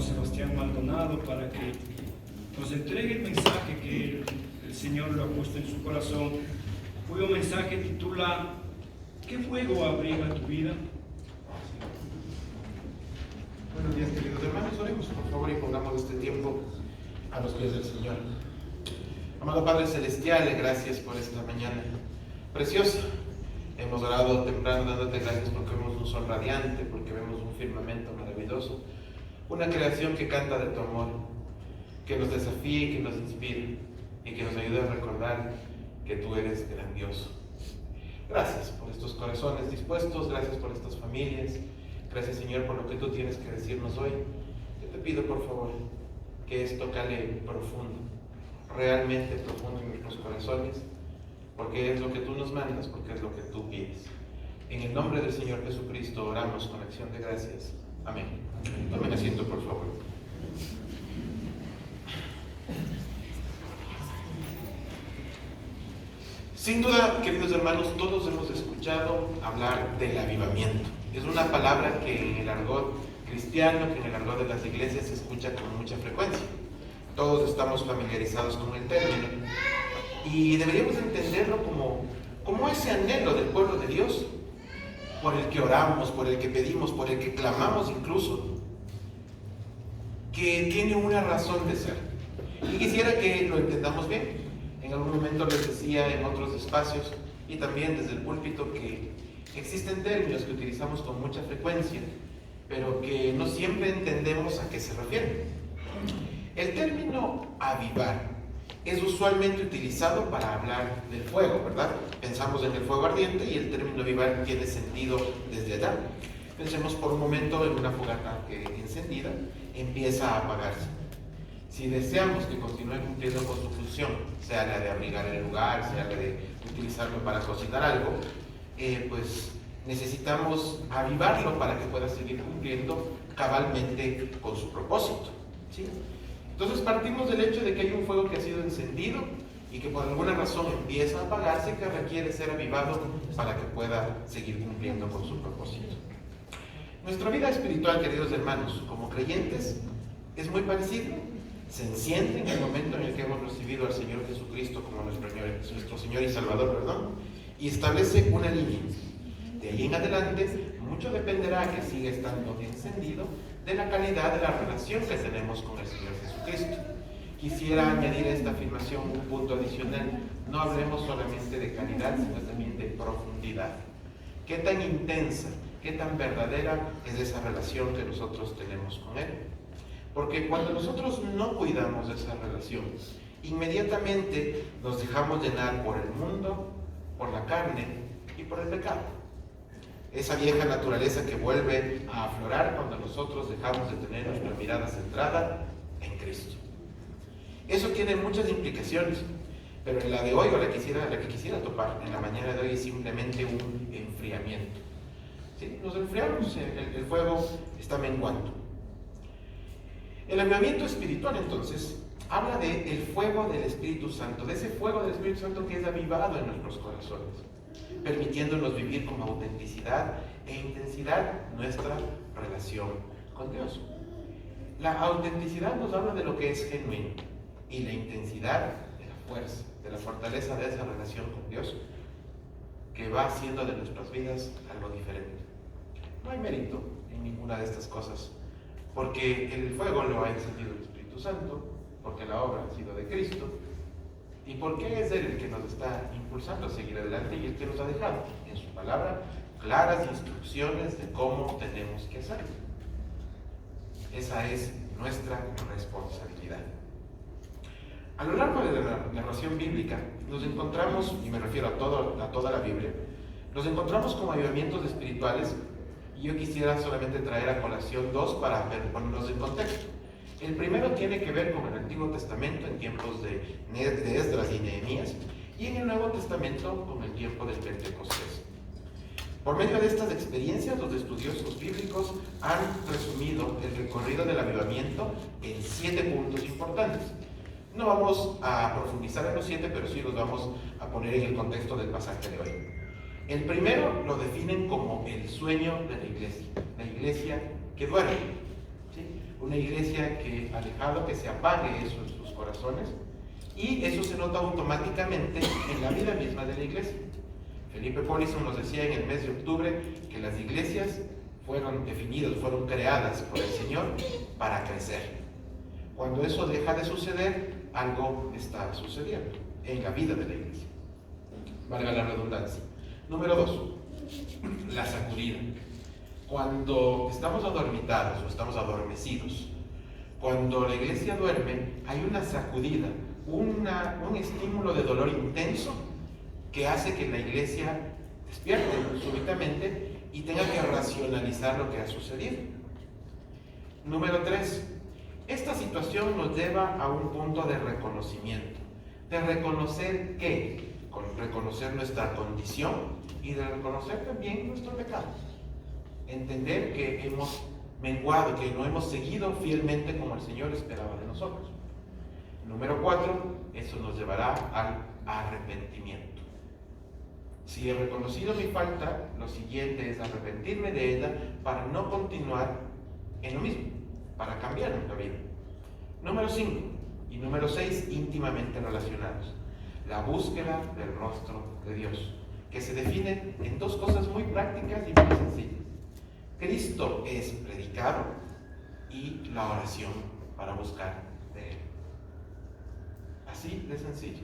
Sebastián Maldonado para que nos entregue el mensaje que el Señor lo ha puesto en su corazón, cuyo mensaje titula ¿Qué fuego abriga tu vida? Buenos días, queridos hermanos. Oremos por favor y pongamos este tiempo a los pies del Señor. Amado Padre Celestial, gracias por esta mañana preciosa. Hemos orado temprano dándote gracias porque vemos un sol radiante, porque vemos un firmamento maravilloso, una creación que canta de tu amor, que nos desafía y que nos inspira y que nos ayuda a recordar que tú eres grandioso. Gracias por estos corazones dispuestos, gracias por estas familias, gracias Señor por lo que tú tienes que decirnos hoy. Yo te pido por favor que esto cale profundo, realmente profundo en nuestros corazones, porque es lo que tú nos mandas, porque es lo que tú pides. En el nombre del Señor Jesucristo oramos con acción de gracias. Amén. Tomen asiento, por favor. Sin duda, queridos hermanos, todos hemos escuchado hablar del avivamiento. Es una palabra que en el argot cristiano, que en el argot de las iglesias se escucha con mucha frecuencia. Todos estamos familiarizados con el término y deberíamos entenderlo como ese anhelo del pueblo de Dios, por el que oramos, por el que pedimos, por el que clamamos incluso, que tiene una razón de ser. Y quisiera que lo entendamos bien. En algún momento les decía en otros espacios y también desde el púlpito que existen términos que utilizamos con mucha frecuencia, pero que no siempre entendemos a qué se refieren. El término avivar es usualmente utilizado para hablar del fuego, ¿verdad? Pensamos en el fuego ardiente y el término avivar tiene sentido desde allá. Pensemos por un momento en una fogata que encendida empieza a apagarse. Si deseamos que continúe cumpliendo con su función, sea la de abrigar el lugar, sea la de utilizarlo para cocinar algo, pues necesitamos avivarlo para que pueda seguir cumpliendo cabalmente con su propósito, ¿sí? Entonces partimos del hecho de que hay un fuego que ha sido encendido y que por alguna razón empieza a apagarse, que requiere ser avivado para que pueda seguir cumpliendo con su propósito. Nuestra vida espiritual, queridos hermanos, como creyentes, es muy parecida. Se enciende en el momento en el que hemos recibido al Señor Jesucristo como nuestro Señor y Salvador, y establece una línea. De ahí en adelante, mucho dependerá que siga estando encendido de la calidad de la relación que tenemos con el Señor Jesucristo. Quisiera añadir a esta afirmación un punto adicional. No hablemos solamente de calidad, sino también de profundidad. ¿Qué tan intensa, qué tan verdadera es esa relación que nosotros tenemos con Él? Porque cuando nosotros no cuidamos de esa relación, inmediatamente nos dejamos llenar por el mundo, por la carne y por el pecado. Esa vieja naturaleza que vuelve a aflorar cuando nosotros dejamos de tener nuestra mirada centrada en Cristo. Eso tiene muchas implicaciones, pero en la de hoy, o la que quisiera topar en la mañana de hoy, es simplemente un enfriamiento. ¿Sí? Nos enfriamos, el fuego está menguando. El avivamiento espiritual, entonces, habla del fuego del Espíritu Santo, de ese fuego del Espíritu Santo que es avivado en nuestros corazones, permitiéndonos vivir con autenticidad e intensidad nuestra relación con Dios. La autenticidad nos habla de lo que es genuino y la intensidad de la fuerza, de la fortaleza de esa relación con Dios que va haciendo de nuestras vidas algo diferente. No hay mérito en ninguna de estas cosas, porque el fuego lo ha encendido el Espíritu Santo, porque la obra ha sido de Cristo, y porque es Él el que nos está impulsando a seguir adelante y el que nos ha dejado en su palabra claras instrucciones de cómo tenemos que hacerlo. Esa es nuestra responsabilidad. A lo largo de la narración bíblica nos encontramos, y me refiero a toda la Biblia, nos encontramos con avivamientos espirituales. Y yo quisiera solamente traer a colación dos para ponernos en contexto. El primero tiene que ver con el Antiguo Testamento en tiempos de Esdras y Nehemías, y en el Nuevo Testamento con el tiempo del Pentecostés. Por medio de estas experiencias, los estudiosos bíblicos han resumido el recorrido del avivamiento en 7 puntos importantes. No vamos a profundizar en los 7, pero sí los vamos a poner en el contexto del pasaje de hoy. El primero lo definen como el sueño de la iglesia que duerme. ¿Sí? Una una iglesia que ha dejado que se apague eso en sus corazones, y eso se nota automáticamente en la vida misma de la iglesia. Felipe Polisson nos decía en el mes de octubre que las iglesias fueron definidas, fueron creadas por el Señor para crecer. Cuando eso deja de suceder, algo está sucediendo en la vida de la iglesia. Valga la redundancia. Número 2, la sacudida. Cuando estamos adormitados o estamos adormecidos, cuando la iglesia duerme, hay una sacudida, un estímulo de dolor intenso que hace que la iglesia despierte súbitamente y tenga que racionalizar lo que ha sucedido. Número 3, esta situación nos lleva a un punto de reconocimiento. De reconocer ¿qué? Reconocer nuestra condición y de reconocer también nuestro pecado. Entender que hemos menguado, que no hemos seguido fielmente como el Señor esperaba de nosotros. Número 4, eso nos llevará al arrepentimiento. Si he reconocido mi falta, lo siguiente es arrepentirme de ella para no continuar en lo mismo, para cambiar nuestra vida. Número 5 y número 6, íntimamente relacionados. La búsqueda del rostro de Dios, que se define en dos cosas muy prácticas y muy sencillas. Cristo es predicado y la oración para buscar de Él. Así de sencillo.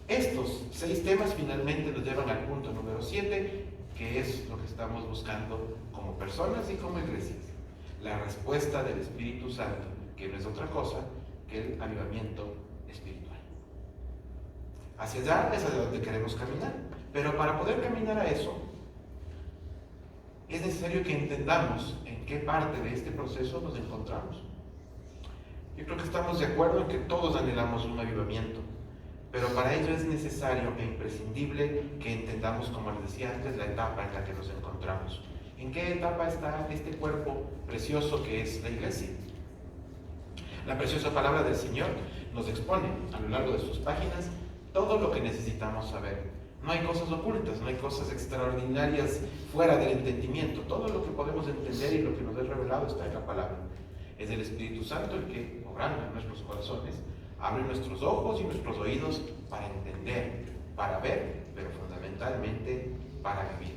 Estos 6 temas finalmente nos llevan al punto número 7, que es lo que estamos buscando como personas y como iglesias. La respuesta del Espíritu Santo, que no es otra cosa que el avivamiento espiritual. Hacia allá es hacia donde queremos caminar. Pero para poder caminar a eso, es necesario que entendamos en qué parte de este proceso nos encontramos. Yo creo que estamos de acuerdo en que todos anhelamos un avivamiento, pero para ello es necesario e imprescindible que entendamos, como les decía antes, la etapa en la que nos encontramos. ¿En qué etapa está este cuerpo precioso que es la iglesia? La preciosa palabra del Señor nos expone a lo largo de sus páginas todo lo que necesitamos saber. No hay cosas ocultas, no hay cosas extraordinarias fuera del entendimiento. Todo lo que podemos entender y lo que nos es revelado está en la palabra. Es el Espíritu Santo el que, obrando en nuestros corazones, abre nuestros ojos y nuestros oídos para entender, para ver, pero fundamentalmente para vivir.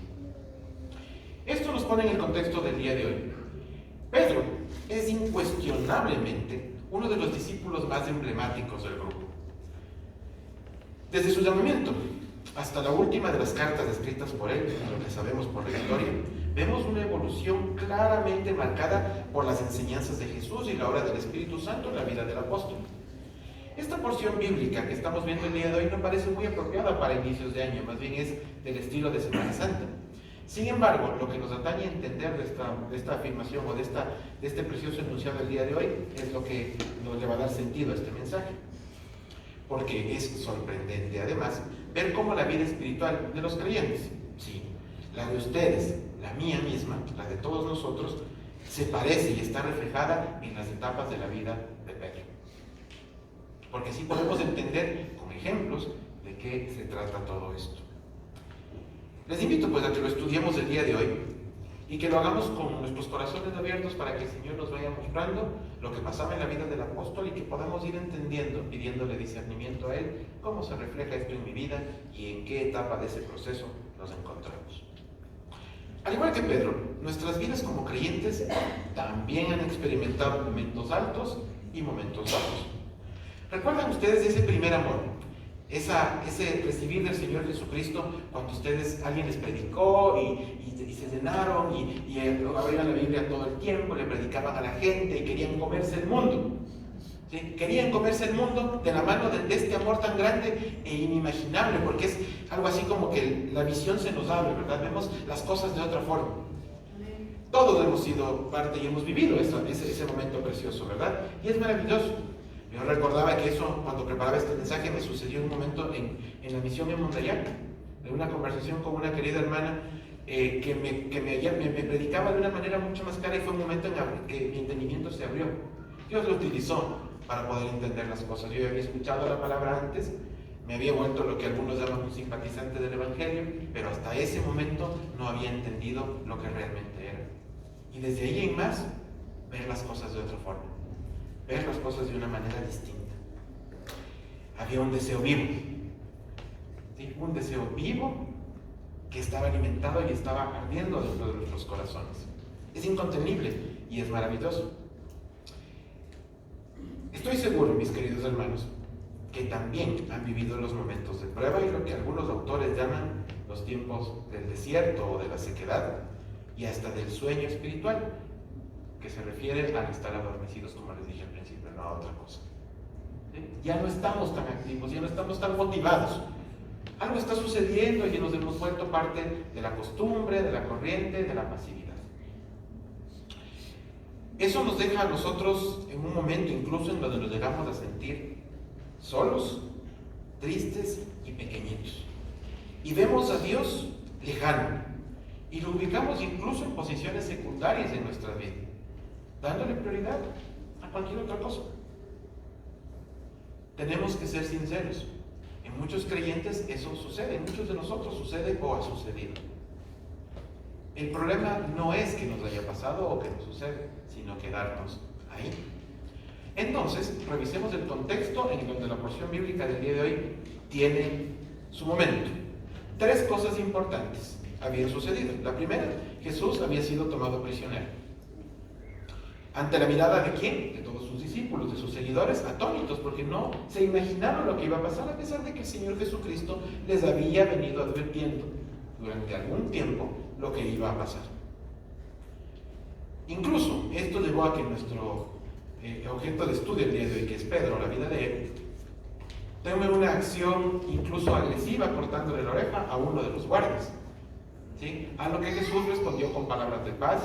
Esto nos pone en el contexto del día de hoy. Pedro es incuestionablemente uno de los discípulos más emblemáticos del grupo. Desde su llamamiento hasta la última de las cartas escritas por él, lo que sabemos por la historia, vemos una evolución claramente marcada por las enseñanzas de Jesús y la obra del Espíritu Santo en la vida del apóstol. Esta porción bíblica que estamos viendo el día de hoy no parece muy apropiada para inicios de año, más bien es del estilo de Semana Santa. Sin embargo, lo que nos atañe a entender de esta afirmación o de este precioso enunciado del día de hoy es lo que nos le va a dar sentido a este mensaje. Porque es sorprendente, además, ver cómo la vida espiritual de los creyentes, sí, la de ustedes, la mía misma, la de todos nosotros, se parece y está reflejada en las etapas de la vida de Pedro. Porque así podemos entender con ejemplos de qué se trata todo esto. Les invito pues a que lo estudiemos el día de hoy y que lo hagamos con nuestros corazones abiertos para que el Señor nos vaya mostrando lo que pasaba en la vida del apóstol y que podamos ir entendiendo, pidiéndole discernimiento a Él, cómo se refleja esto en mi vida y en qué etapa de ese proceso nos encontramos. Al igual que Pedro, nuestras vidas como creyentes también han experimentado momentos altos y momentos bajos. ¿Recuerdan ustedes ese primer amor? Ese recibir del Señor Jesucristo cuando alguien les predicó y se llenaron y abrían la Biblia todo el tiempo, le predicaban a la gente y querían comerse el mundo. ¿Sí? Querían comerse el mundo de la mano de este amor tan grande e inimaginable, porque es algo así como que la visión se nos abre, ¿verdad? Vemos las cosas de otra forma. Todos hemos sido parte y hemos vivido ese momento precioso, ¿verdad? Y es maravilloso. Yo recordaba que eso, cuando preparaba este mensaje, me sucedió un momento en la misión en Montallac, de una conversación con una querida hermana que me predicaba de una manera mucho más clara, y fue un momento en que mi entendimiento se abrió. Dios lo utilizó para poder entender las cosas. Yo había escuchado la palabra antes, me había vuelto lo que algunos llaman un simpatizante del Evangelio, pero hasta ese momento no había entendido lo que realmente era. Y desde ahí en más, ver las cosas de otra forma, ver las cosas de una manera distinta. Había un deseo vivo, ¿sí? Un deseo vivo que estaba alimentado y estaba ardiendo dentro de nuestros corazones. Es incontenible y es maravilloso. Estoy seguro, mis queridos hermanos, que también han vivido los momentos de prueba y lo que algunos autores llaman los tiempos del desierto o de la sequedad y hasta del sueño espiritual, que se refiere al estar adormecidos, como les dije al principio, no a otra cosa. ¿Sí? Ya no estamos tan activos, ya no estamos tan motivados. Algo está sucediendo y nos hemos vuelto parte de la costumbre, de la corriente, de la pasividad. Eso nos deja a nosotros en un momento incluso en donde nos llegamos a sentir solos, tristes y pequeñitos. Y vemos a Dios lejano y lo ubicamos incluso en posiciones secundarias en nuestra vida, dándole prioridad a cualquier otra cosa. Tenemos que ser sinceros. En muchos creyentes eso sucede, en muchos de nosotros sucede o ha sucedido. El problema no es que nos haya pasado o que nos sucede, sino quedarnos ahí. Entonces, revisemos el contexto en donde la porción bíblica del día de hoy tiene su momento. 3 cosas importantes habían sucedido. La primera, Jesús había sido tomado prisionero. Ante la mirada de ¿quién? De todos sus discípulos, de sus seguidores, atónitos, porque no se imaginaron lo que iba a pasar, a pesar de que el Señor Jesucristo les había venido advirtiendo durante algún tiempo lo que iba a pasar. Incluso esto llevó a que nuestro objeto de estudio el día de hoy, que es Pedro, la vida de él, tome una acción incluso agresiva cortándole la oreja a uno de los guardias, ¿sí? A lo que Jesús respondió con palabras de paz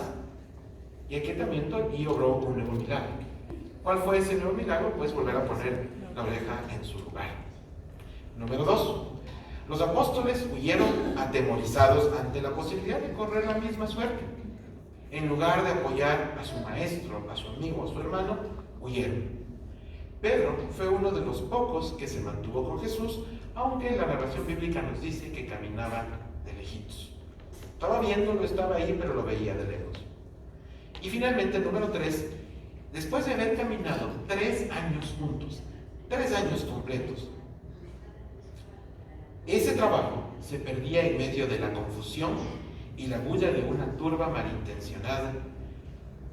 y aquietamiento y obró un nuevo milagro. ¿Cuál fue ese nuevo milagro? Pues volver a poner la oreja en su lugar. Número 2. Los apóstoles huyeron atemorizados ante la posibilidad de correr la misma suerte. En lugar de apoyar a su maestro, a su amigo, a su hermano, huyeron. Pedro fue uno de los pocos que se mantuvo con Jesús, aunque la narración bíblica nos dice que caminaba de lejitos. Estaba viéndolo, estaba ahí, pero lo veía de lejos. Y finalmente, número 3, después de haber caminado 3 años juntos, 3 años completos, ese trabajo se perdía en medio de la confusión y la bulla de una turba malintencionada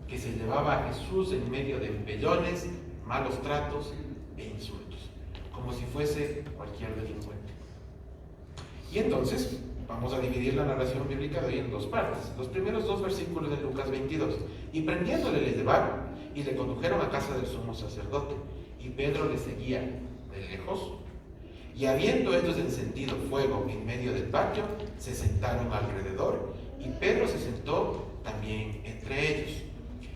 que se llevaba a Jesús en medio de empellones, malos tratos e insultos, como si fuese cualquier delincuente. Y entonces vamos a dividir la narración bíblica de hoy en 2 partes. Los primeros 2 versículos de Lucas 22. Y prendiéndole le llevaron y le condujeron a casa del sumo sacerdote, y Pedro le seguía de lejos. Y habiendo ellos encendido fuego en medio del patio, se sentaron alrededor, y Pedro se sentó también entre ellos.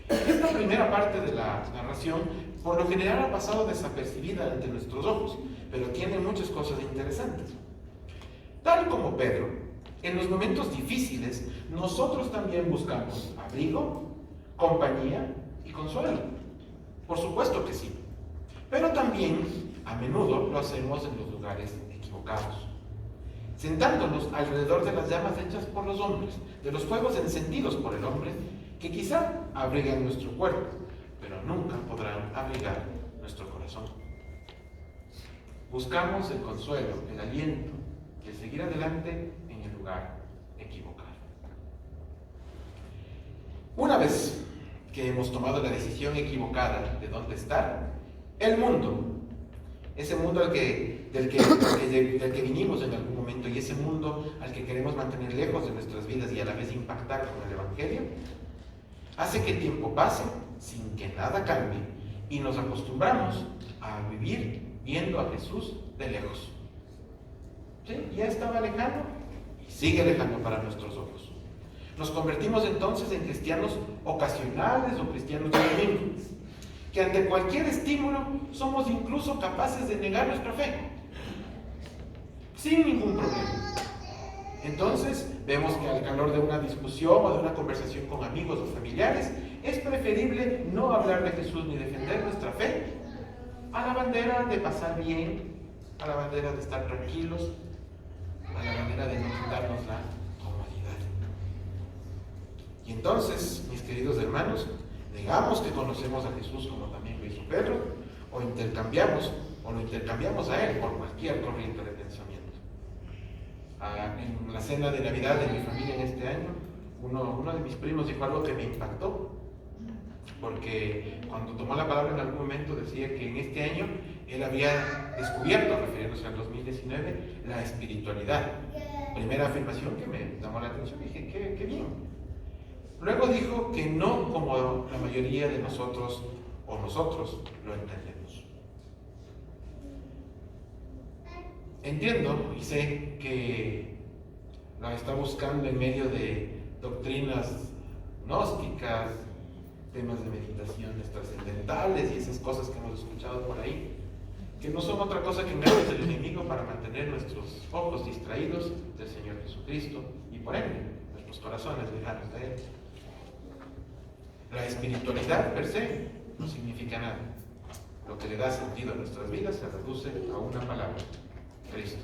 Esta primera parte de la narración, por lo general, ha pasado desapercibida ante nuestros ojos, pero tiene muchas cosas interesantes. Tal como Pedro, en los momentos difíciles, nosotros también buscamos abrigo, compañía y consuelo. Por supuesto que sí, pero también a menudo lo hacemos en los lugares equivocados, sentándonos alrededor de las llamas hechas por los hombres, de los fuegos encendidos por el hombre, que quizá abrigan nuestro cuerpo, pero nunca podrán abrigar nuestro corazón. Buscamos el consuelo, el aliento y el seguir adelante en el lugar equivocado. Una vez que hemos tomado la decisión equivocada de dónde estar, el mundo, ese mundo del que vinimos en algún momento y ese mundo al que queremos mantener lejos de nuestras vidas y a la vez impactar con el Evangelio, hace que el tiempo pase sin que nada cambie y nos acostumbramos a vivir viendo a Jesús de lejos. ¿Sí? Ya estaba lejano y sigue lejano para nuestros ojos. Nos convertimos entonces en cristianos ocasionales o cristianos de domingo, que ante cualquier estímulo somos incluso capaces de negar nuestra fe, sin ningún problema. Entonces vemos que al calor de una discusión o de una conversación con amigos o familiares, es preferible no hablar de Jesús ni defender nuestra fe, a la bandera de pasar bien, a la bandera de estar tranquilos, a la bandera de no quitarnos la comodidad. Y entonces, mis queridos hermanos, negamos que conocemos a Jesús como también lo hizo Pedro, o lo intercambiamos a Él por cualquier corriente de pensamiento. En la cena de Navidad de mi familia en este año, uno de mis primos dijo algo que me impactó, porque cuando tomó la palabra en algún momento decía que en este año él había descubierto, refiriéndose al 2019, la espiritualidad. Primera afirmación que me llamó la atención, dije, qué bien. Luego dijo que no como la mayoría de nosotros o nosotros lo entendemos. Entiendo y sé que la está buscando en medio de doctrinas gnósticas, temas de meditaciones trascendentales y esas cosas que hemos escuchado por ahí, que no son otra cosa que engaños del enemigo para mantener nuestros ojos distraídos del Señor Jesucristo y por ende nuestros corazones lejanos de Él. La espiritualidad per se no significa nada. Lo que le da sentido a nuestras vidas se reduce a una palabra: Cristo.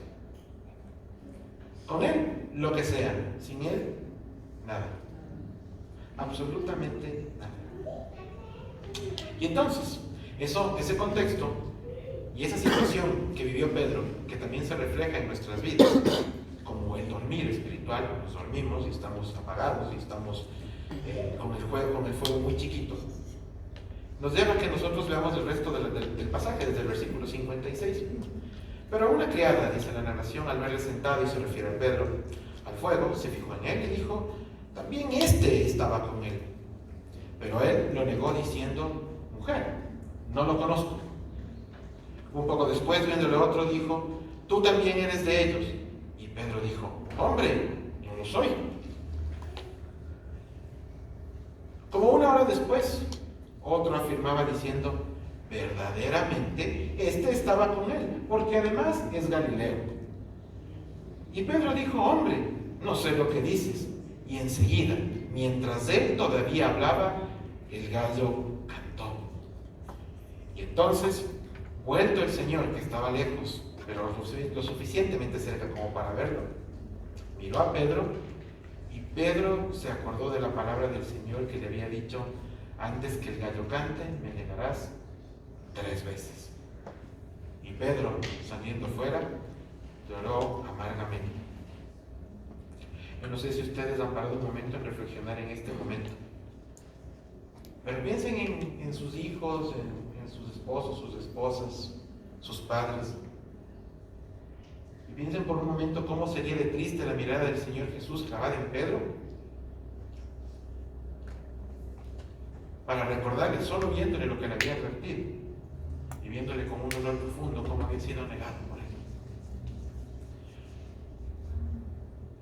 Con Él, lo que sea. Sin Él, nada. Absolutamente nada. Y entonces, ese contexto y esa situación que vivió Pedro, que también se refleja en nuestras vidas, como el dormir espiritual, nos dormimos y estamos apagados y estamos con el fuego muy chiquito, nos lleva a que nosotros veamos el resto del pasaje, desde el versículo 56. Pero una criada, dice la narración, al verle sentado, y se refiere a Pedro, al fuego, se fijó en él y dijo: también este estaba con él. Pero él lo negó diciendo: mujer, no lo conozco. Un poco después, viéndole otro, dijo: tú también eres de ellos. Y Pedro dijo: hombre, yo no soy. Como una hora después, otro afirmaba diciendo: verdaderamente, este estaba con él, porque además es Galileo. Y Pedro dijo: hombre, no sé lo que dices. Y enseguida, mientras él todavía hablaba, el gallo cantó. Y entonces, vuelto el Señor, que estaba lejos, pero lo suficientemente cerca como para verlo, miró a Pedro, y Pedro se acordó de la palabra del Señor que le había dicho: antes que el gallo cante, me negarás 3 veces. Y Pedro, saliendo fuera, lloró amargamente. Yo no sé si ustedes han parado un momento en reflexionar en este momento, pero piensen en sus hijos, en sus esposos, sus esposas, sus padres, y piensen por un momento cómo sería de triste la mirada del Señor Jesús clavada en Pedro, para recordarle, solo viéndole lo que le había advertido y viéndole con un dolor profundo cómo había sido negado por él.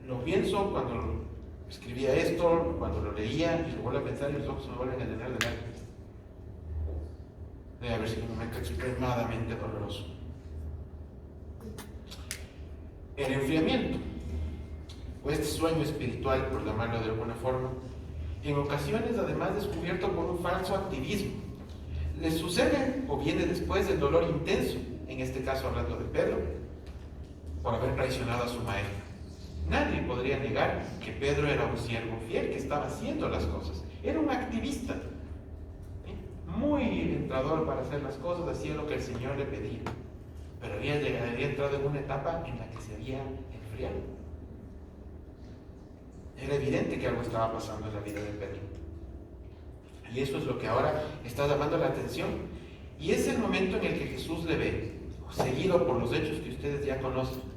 Lo pienso cuando escribía esto, cuando lo leía, y lo vuelvo a pensar y los ojos me vuelven a llenar de lágrimas. Debe haber sido un momento extremadamente doloroso. El enfriamiento, o este sueño espiritual, por llamarlo de alguna forma, en ocasiones además descubierto por un falso activismo, le sucede o viene después del dolor intenso, en este caso hablando de Pedro, por haber traicionado a su maestro. Nadie podría negar que Pedro era un siervo fiel, que estaba haciendo las cosas. Era un activista, muy entrador para hacer las cosas, hacía lo que el Señor le pedía. Pero había entrado en una etapa en la que se había enfriado. Era evidente que algo estaba pasando en la vida de Pedro. Y eso es lo que ahora está llamando la atención. Y es el momento en el que Jesús le ve, seguido por los hechos que ustedes ya conocen,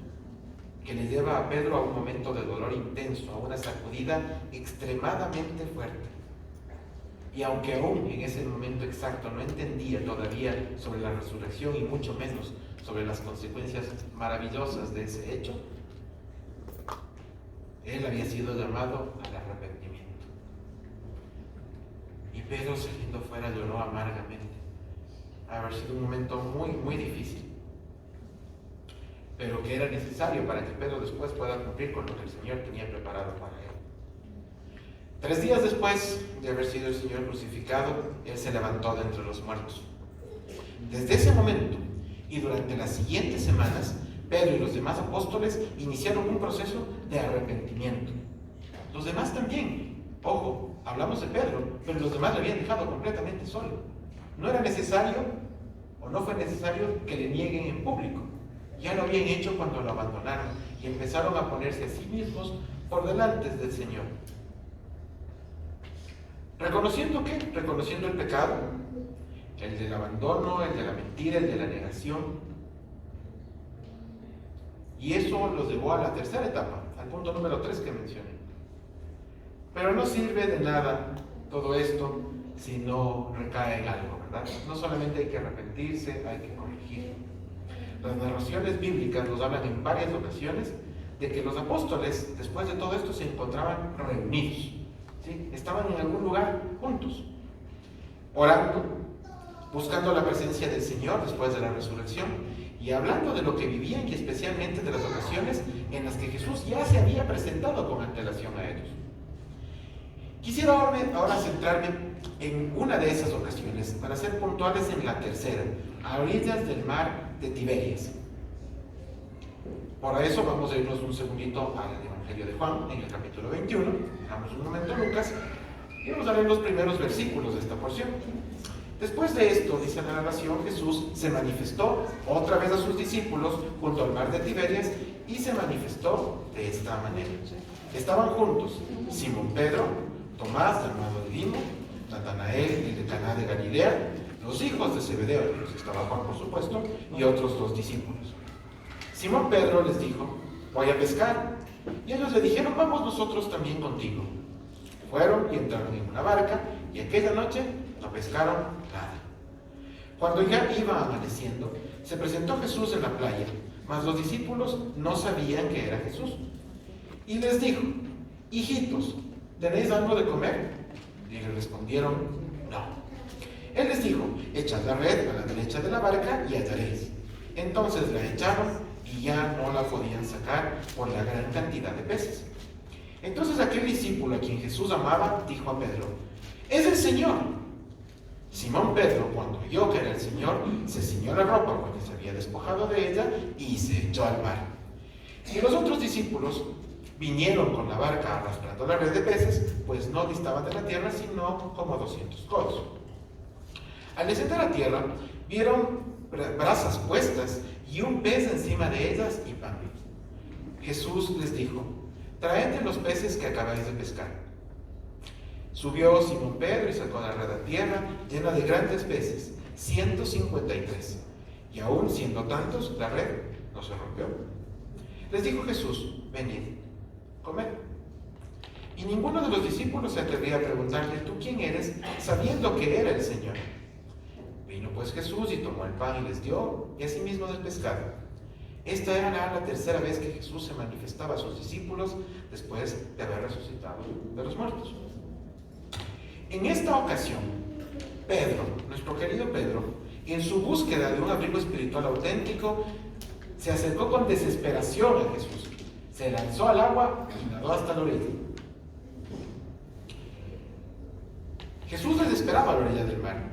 que le lleva a Pedro a un momento de dolor intenso, a una sacudida extremadamente fuerte. Y aunque aún en ese momento exacto no entendía todavía sobre la resurrección y mucho menos sobre las consecuencias maravillosas de ese hecho, él había sido llamado al arrepentimiento. Y Pedro, saliendo fuera, lloró amargamente. Haber sido un momento muy, muy difícil, pero que era necesario para que Pedro después pueda cumplir con lo que el Señor tenía preparado para él. 3 días después de haber sido el Señor crucificado, Él se levantó de entre los muertos. Desde ese momento y durante las siguientes semanas, Pedro y los demás apóstoles iniciaron un proceso de arrepentimiento. Los demás también, ojo, hablamos de Pedro, pero los demás le habían dejado completamente solo. No era necesario, o no fue necesario, que le nieguen en público. Ya lo habían hecho cuando lo abandonaron y empezaron a ponerse a sí mismos por delante del Señor. ¿Reconociendo qué? Reconociendo el pecado, el del abandono, el de la mentira, el de la negación. Y eso los llevó a la tercera etapa, al punto número 3 que mencioné. Pero no sirve de nada todo esto si no recae en algo, ¿verdad? No solamente hay que arrepentirse, hay que corregir. Las narraciones bíblicas nos hablan en varias ocasiones de que los apóstoles, después de todo esto, se encontraban reunidos, ¿sí? Estaban en algún lugar juntos, orando, buscando la presencia del Señor después de la resurrección y hablando de lo que vivían y especialmente de las ocasiones en las que Jesús ya se había presentado con antelación a ellos. Quisiera ahora centrarme en una de esas ocasiones para ser puntuales en la tercera, a orillas del mar de Tiberias. Por eso vamos a irnos un segundito al Evangelio de Juan, en el capítulo 21, dejamos un momento Lucas y vamos a leer los primeros versículos de esta porción. Después de esto, dice la narración, Jesús se manifestó otra vez a sus discípulos junto al mar de Tiberias y se manifestó de esta manera. Estaban juntos Simón Pedro, Tomás, llamado Didimo, Natanael, el de Caná de Galilea, los hijos de Zebedeo, en los que estaba Juan, por supuesto, y otros 2 discípulos. Simón Pedro les dijo: voy a pescar. Y ellos le dijeron: vamos nosotros también contigo. Fueron y entraron en una barca, y aquella noche no pescaron nada. Cuando ya iba amaneciendo, se presentó Jesús en la playa, mas los discípulos no sabían que era Jesús. Y les dijo: hijitos, ¿tenéis algo de comer? Y le respondieron: no. Él les dijo: echad la red a la derecha de la barca y hallaréis. Entonces la echaron y ya no la podían sacar por la gran cantidad de peces. Entonces aquel discípulo a quien Jesús amaba dijo a Pedro: ¡es el Señor! Simón Pedro, cuando oyó que era el Señor, se ciñó la ropa porque se había despojado de ella y se echó al mar. Y los otros discípulos vinieron con la barca arrastrando la red de peces, pues no distaban de la tierra sino como 200 codos. Al descender a tierra, vieron brasas puestas y un pez encima de ellas y pan. Jesús les dijo: traed los peces que acabáis de pescar. Subió Simón Pedro y sacó la red a tierra llena de grandes peces, 153. Y aún siendo tantos, la red no se rompió. Les dijo Jesús: venid, comed. Y ninguno de los discípulos se atrevía a preguntarle: ¿tú quién eres?, sabiendo que era el Señor. Vino pues Jesús y tomó el pan y les dio, y asimismo del pescado. Esta era la tercera vez que Jesús se manifestaba a sus discípulos después de haber resucitado de los muertos. En esta ocasión, Pedro, nuestro querido Pedro, en su búsqueda de un abrigo espiritual auténtico, se acercó con desesperación a Jesús. Se lanzó al agua y nadó hasta la orilla. Jesús les esperaba a la orilla del mar,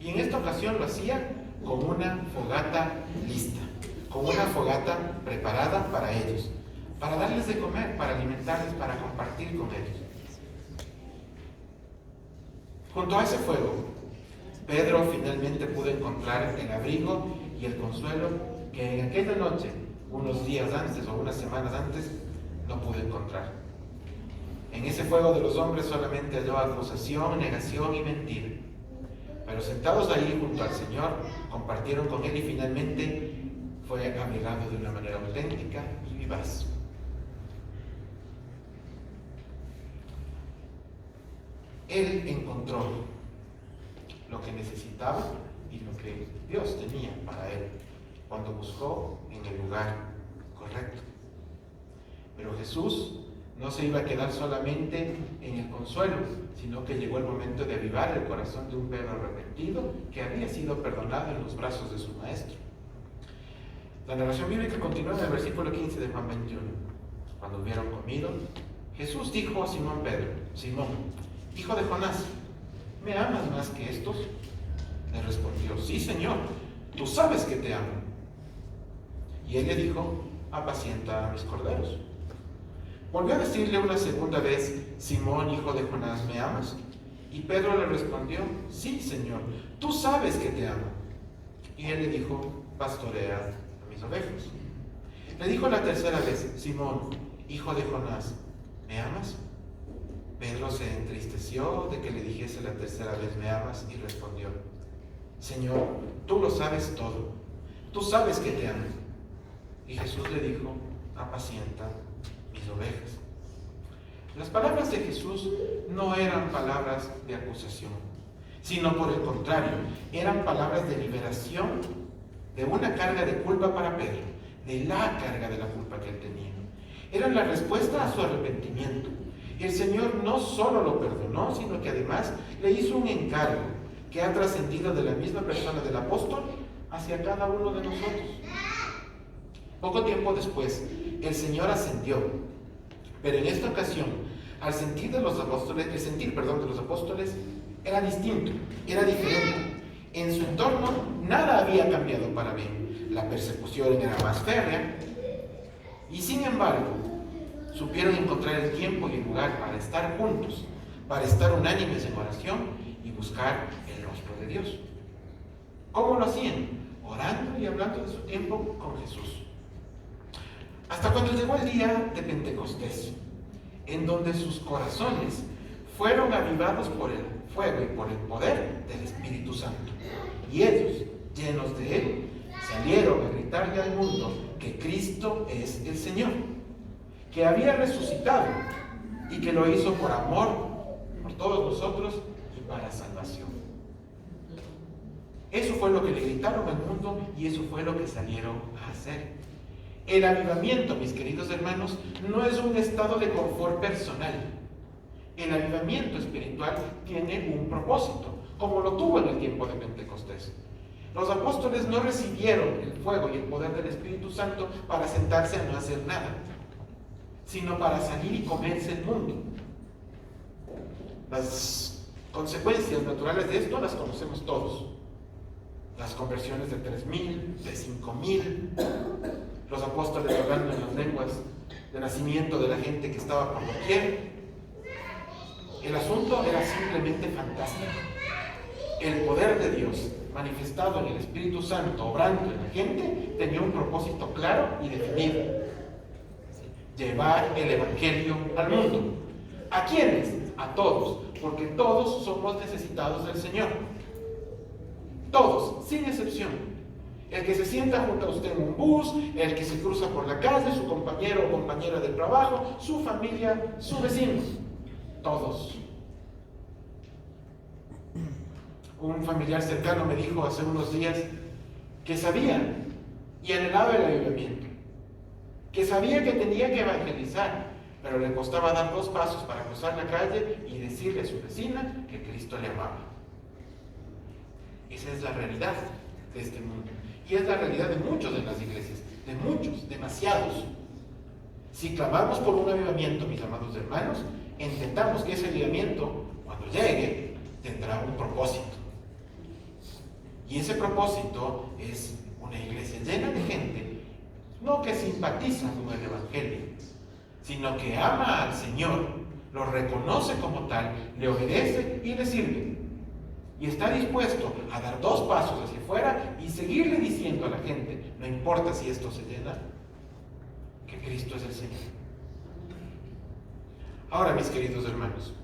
y en esta ocasión lo hacía con una fogata lista, con una fogata preparada para ellos, para darles de comer, para alimentarles, para compartir con ellos. Junto a ese fuego, Pedro finalmente pudo encontrar el abrigo y el consuelo que en aquella noche, unos días antes o unas semanas antes, no pudo encontrar. En ese fuego de los hombres solamente halló acusación, negación y mentira. Pero sentados ahí junto al Señor, compartieron con Él y finalmente fue abrigado de una manera auténtica y vivaz. Él encontró lo que necesitaba y lo que Dios tenía para él cuando buscó en el lugar correcto. Pero Jesús no se iba a quedar solamente en el consuelo, sino que llegó el momento de avivar el corazón de un Pedro arrepentido que había sido perdonado en los brazos de su maestro. La narración bíblica continúa en el versículo 15 de Juan 21. Cuando hubieron comido, Jesús dijo a Simón Pedro: Simón, hijo de Jonás, ¿me amas más que estos? Le respondió: sí, Señor, tú sabes que te amo. Y él le dijo: apacienta a mis corderos. Volvió a decirle una segunda vez: Simón, hijo de Jonás, ¿me amas? Y Pedro le respondió: sí, Señor, tú sabes que te amo. Y él le dijo: pastorea a mis ovejas. Le dijo la tercera vez: Simón, hijo de Jonás, ¿me amas? Pedro se entristeció de que le dijese la tercera vez: ¿me amas? Y respondió: Señor, tú lo sabes todo, tú sabes que te amo. Y Jesús le dijo: apacienta mis ovejas. Las palabras de Jesús no eran palabras de acusación, sino por el contrario, eran palabras de liberación de una carga de culpa para Pedro, de la carga de la culpa que él tenía. Eran la respuesta a su arrepentimiento. Y el Señor no solo lo perdonó, sino que además le hizo un encargo que ha trascendido de la misma persona del apóstol hacia cada uno de nosotros. Poco tiempo después, el Señor ascendió, pero en esta ocasión, el sentir de los apóstoles era distinto, era diferente. En su entorno nada había cambiado para bien. La persecución era más férrea y, sin embargo, supieron encontrar el tiempo y el lugar para estar juntos, para estar unánimes en oración y buscar el rostro de Dios. ¿Cómo lo hacían? Orando y hablando de su tiempo con Jesús. Hasta cuando llegó el día de Pentecostés, en donde sus corazones fueron avivados por el fuego y por el poder del Espíritu Santo. Y ellos, llenos de él, salieron a gritarle al mundo que Cristo es el Señor, que había resucitado y que lo hizo por amor por todos nosotros y para salvación. Eso fue lo que le gritaron al mundo y eso fue lo que salieron a hacer. El avivamiento, mis queridos hermanos, no es un estado de confort personal. El avivamiento espiritual tiene un propósito, como lo tuvo en el tiempo de Pentecostés. Los apóstoles no recibieron el fuego y el poder del Espíritu Santo para sentarse a no hacer nada, sino para salir y comerse el mundo. Las consecuencias naturales de esto las conocemos todos. Las conversiones de 3,000, de 5,000, los apóstoles hablando en las lenguas de nacimiento de la gente que estaba por doquier. El asunto era simplemente fantástico. El poder de Dios manifestado en el Espíritu Santo, obrando en la gente, tenía un propósito claro y definido: llevar el Evangelio al mundo. ¿A quiénes? A todos, porque todos somos necesitados del Señor. Todos, sin excepción. El que se sienta junto a usted en un bus, el que se cruza por la calle, su compañero o compañera de trabajo, su familia, su vecino. Todos. Un familiar cercano me dijo hace unos días que sabía y anhelaba el avivamiento, que sabía que tenía que evangelizar, pero le costaba dar 2 pasos para cruzar la calle y decirle a su vecina que Cristo le amaba. Esa es la realidad de este mundo. Y es la realidad de muchos en las iglesias, de muchos, demasiados. Si clamamos por un avivamiento, mis amados hermanos, entendamos que ese avivamiento, cuando llegue, tendrá un propósito. Y ese propósito es una iglesia llena de gente, no que simpatiza con el Evangelio, sino que ama al Señor, lo reconoce como tal, le obedece y le sirve. Y está dispuesto a dar 2 pasos hacia afuera y seguirle diciendo a la gente, no importa si esto se llena, que Cristo es el Señor. Ahora, mis queridos hermanos,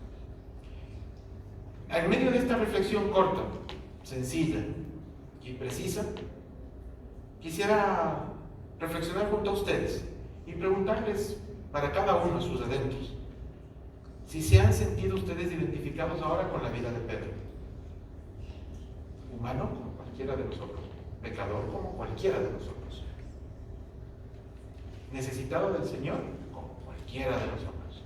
en medio de esta reflexión corta, sencilla y precisa, quisiera reflexionar junto a ustedes y preguntarles para cada uno sus adentros si se han sentido ustedes identificados ahora con la vida de Pedro. Humano como cualquiera de nosotros, pecador como cualquiera de nosotros, necesitado del Señor como cualquiera de nosotros.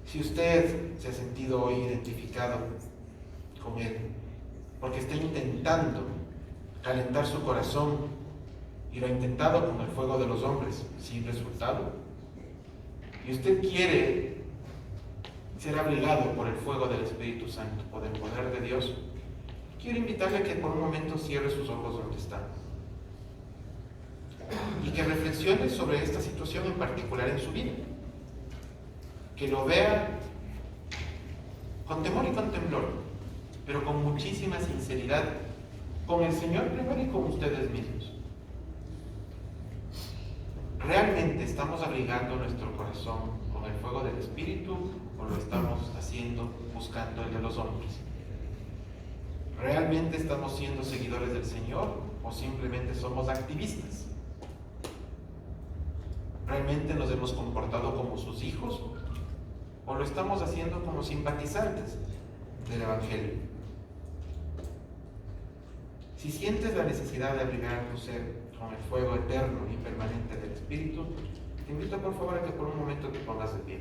Si usted se ha sentido hoy identificado con Él, porque está intentando calentar su corazón y lo ha intentado con el fuego de los hombres sin resultado, y usted quiere ser abrigado por el fuego del Espíritu Santo, por el poder de Dios, quiero invitarle a que por un momento cierre sus ojos donde está y que reflexione sobre esta situación en particular en su vida. que lo vea con temor y con temblor, pero con muchísima sinceridad, con el Señor primero y con ustedes mismos. ¿Realmente estamos abrigando nuestro corazón con el fuego del Espíritu o lo estamos haciendo buscando el de los hombres? ¿Realmente estamos siendo seguidores del Señor o simplemente somos activistas? ¿Realmente nos hemos comportado como sus hijos o lo estamos haciendo como simpatizantes del Evangelio? Si sientes la necesidad de abrigar tu ser con el fuego eterno y permanente del Espíritu, te invito por favor a que por un momento te pongas de pie.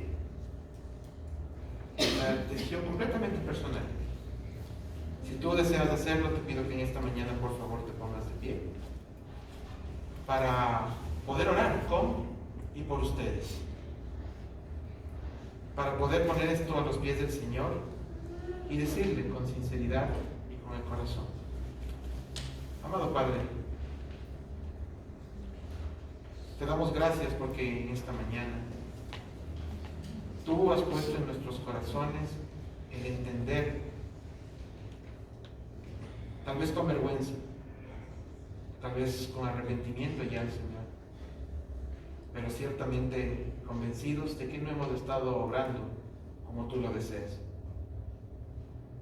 Una decisión completamente personal. Si tú deseas hacerlo, te pido que en esta mañana por favor te pongas de pie para poder orar con y por ustedes, para poder poner esto a los pies del Señor y decirle con sinceridad y con el corazón: amado Padre, te damos gracias porque en esta mañana tú has puesto en nuestros corazones el entender, tal vez con vergüenza, tal vez con arrepentimiento ya, Señor, pero ciertamente convencidos de que no hemos estado obrando como tú lo deseas,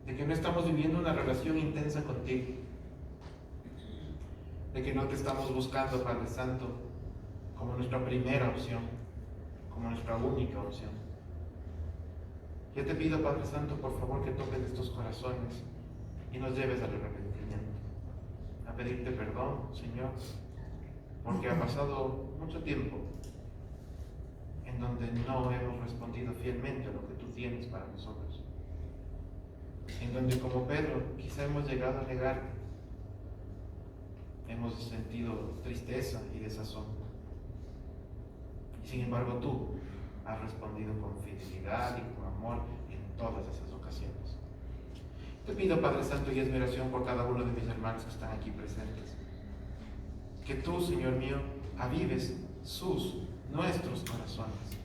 de que no estamos viviendo una relación intensa contigo, de que no te estamos buscando, Padre Santo, como nuestra primera opción, como nuestra única opción. Yo te pido, Padre Santo, por favor, que toques estos corazones y nos lleves al arrepentimiento, a pedirte perdón, Señor, porque ha pasado mucho tiempo en donde no hemos respondido fielmente a lo que tú tienes para nosotros, en donde como Pedro quizá hemos llegado a negarte, hemos sentido tristeza y desazón, y sin embargo tú has respondido con fidelidad y con amor en todas esas ocasiones. Te pido, Padre Santo, y es mi oración por cada uno de mis hermanos que están aquí presentes, que tú, Señor mío, avives nuestros corazones,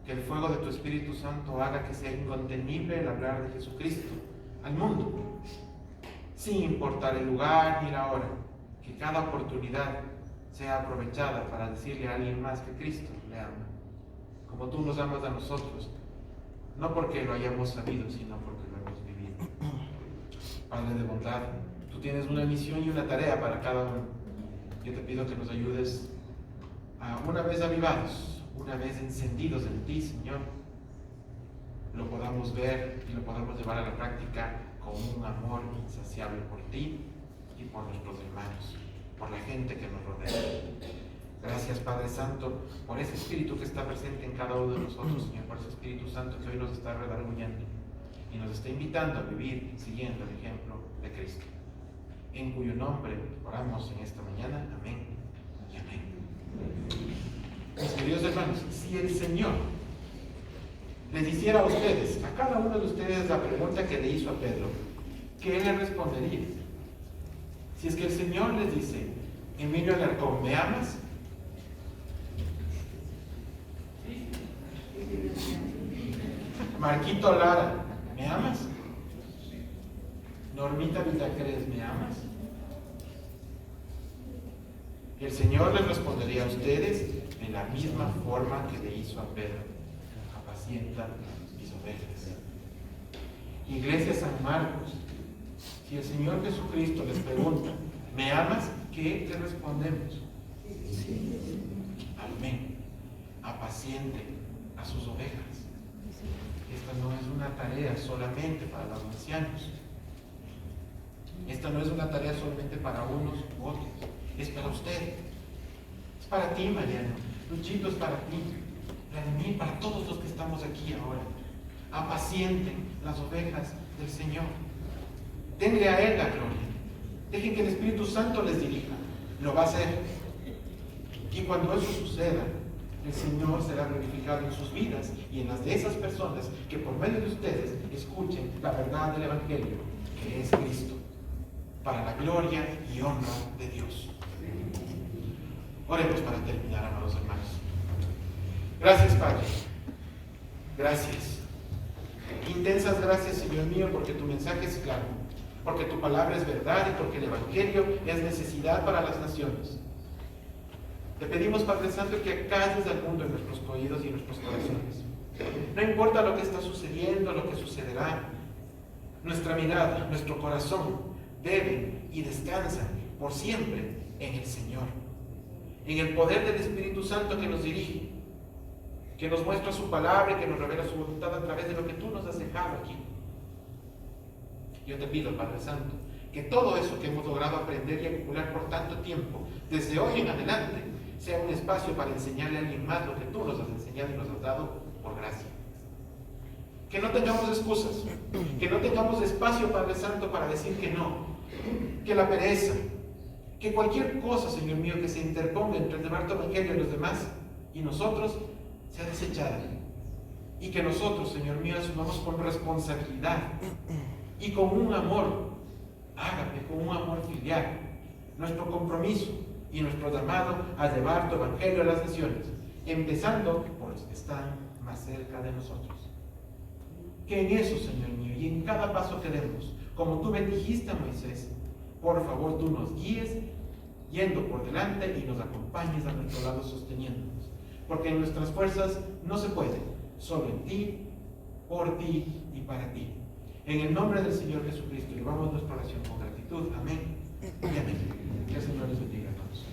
que el fuego de tu Espíritu Santo haga que sea incontenible el hablar de Jesucristo al mundo, sin importar el lugar ni la hora, que cada oportunidad sea aprovechada para decirle a alguien más que Cristo le ama, como tú nos amas a nosotros, no porque lo hayamos sabido, sino porque lo hemos vivido. Padre de bondad, tú tienes una misión y una tarea para cada uno. Yo te pido que nos ayudes a, una vez avivados, una vez encendidos en ti, Señor, lo podamos ver y lo podamos llevar a la práctica con un amor insaciable por ti y por nuestros hermanos, por la gente que nos rodea. Gracias, Padre Santo, por ese Espíritu que está presente en cada uno de nosotros, Señor, por ese Espíritu Santo que hoy nos está redarguyendo y nos está invitando a vivir siguiendo el ejemplo de Cristo, en cuyo nombre oramos en esta mañana. Amén y amén. Mis queridos hermanos, si el Señor les hiciera a ustedes, a cada uno de ustedes, la pregunta que le hizo a Pedro, ¿qué le respondería? Si es que el Señor les dice: Emilio Alarcón, ¿me amas? Marquito Lara, ¿me amas? Normita Vitacres, ¿me amas? Y el Señor les respondería a ustedes de la misma forma que le hizo a Pedro: apacienta mis ovejas. Iglesia San Marcos, si el Señor Jesucristo les pregunta: ¿me amas? ¿Qué te respondemos? Amén. Apaciente a sus ovejas. Esta no es una tarea solamente para los ancianos. Esta no es una tarea solamente para unos u otros. Es para usted. Es para ti, Mariano. Luchito, es para ti. Para mí, para todos los que estamos aquí ahora. Apacienten las ovejas del Señor. Denle a Él la gloria. Dejen que el Espíritu Santo les dirija. Lo va a hacer. Y cuando eso suceda, el Señor será glorificado en sus vidas y en las de esas personas que por medio de ustedes escuchen la verdad del Evangelio, que es Cristo, para la gloria y honra de Dios. Oremos para terminar, amados hermanos. Gracias, Padre. Gracias. Intensas gracias, Señor mío, porque tu mensaje es claro, porque tu palabra es verdad y porque el Evangelio es necesidad para las naciones. Te pedimos, Padre Santo, que calles al mundo en nuestros oídos y en nuestros corazones. No importa lo que está sucediendo, lo que sucederá, nuestra mirada, nuestro corazón deben y descansan por siempre en el Señor, en el poder del Espíritu Santo que nos dirige, que nos muestra su palabra y que nos revela su voluntad a través de lo que tú nos has dejado aquí. Yo te pido, Padre Santo, que todo eso que hemos logrado aprender y acumular por tanto tiempo, desde hoy en adelante, sea un espacio para enseñarle a alguien más lo que tú nos has enseñado y nos has dado por gracia. Que no tengamos excusas, que no tengamos espacio, Padre Santo, para decir que no, que la pereza, que cualquier cosa, Señor mío, que se interponga entre el llevar tu evangelio y los demás y nosotros, sea desechada. Y que nosotros, Señor mío, asumamos con responsabilidad y con un amor, hágame, con un amor filial, nuestro compromiso y nuestro llamado a llevar tu evangelio a las naciones, empezando por los que están más cerca de nosotros. Que en eso, Señor mío, y en cada paso que demos, como tú bendijiste a Moisés, por favor tú nos guíes yendo por delante y nos acompañes a nuestro lado sosteniéndonos, porque en nuestras fuerzas no se puede, solo en ti, por ti y para ti. En el nombre del Señor Jesucristo, llevamos nuestra oración con gratitud. Amén y amén. Que el Señor les bendiga a todos.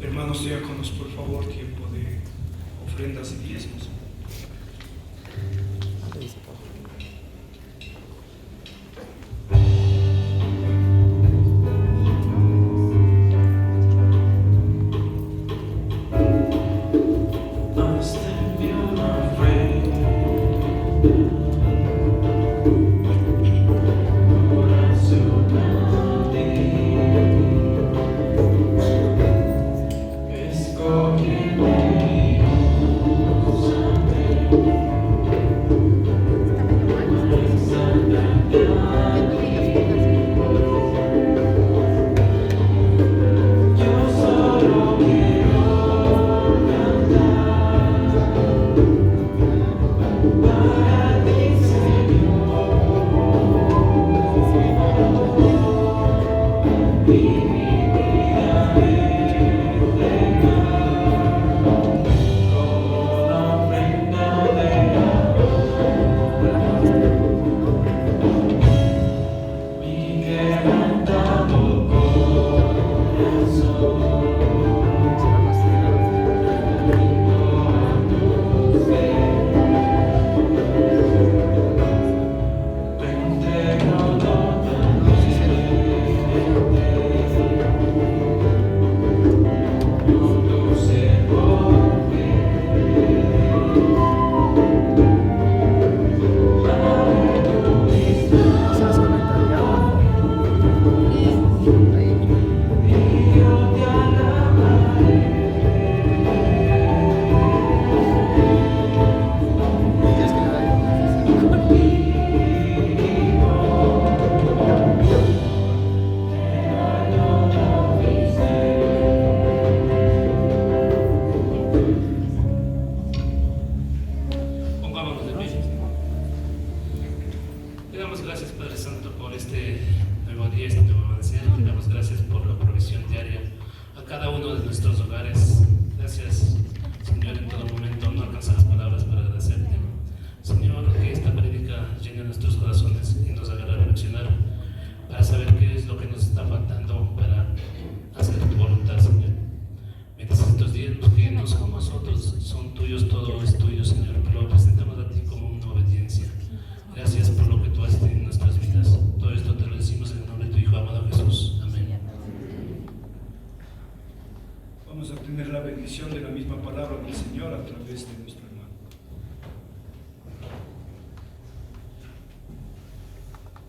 Hermanos diáconos, por favor, tiempo de ofrendas y diezmos.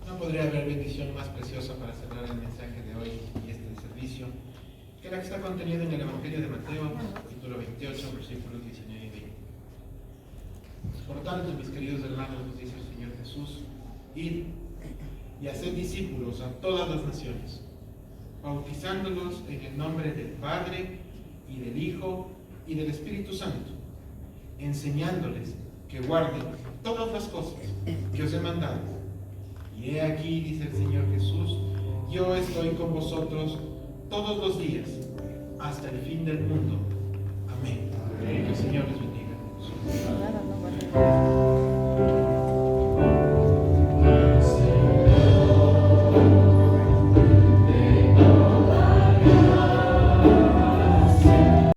No podría haber bendición más preciosa para cerrar el mensaje de hoy y este servicio que la que está contenida en el Evangelio de Mateo, capítulo 28, versículos 19 y 20. Por tanto, mis queridos hermanos, nos dice el Señor Jesús, id y haced discípulos a todas las naciones, bautizándolos en el nombre del Padre y del Hijo y del Espíritu Santo, enseñándoles que guarden todas las cosas que os he mandado. Y he aquí, dice el Señor Jesús, yo estoy con vosotros todos los días, hasta el fin del mundo. Amén. Que el Señor les bendiga.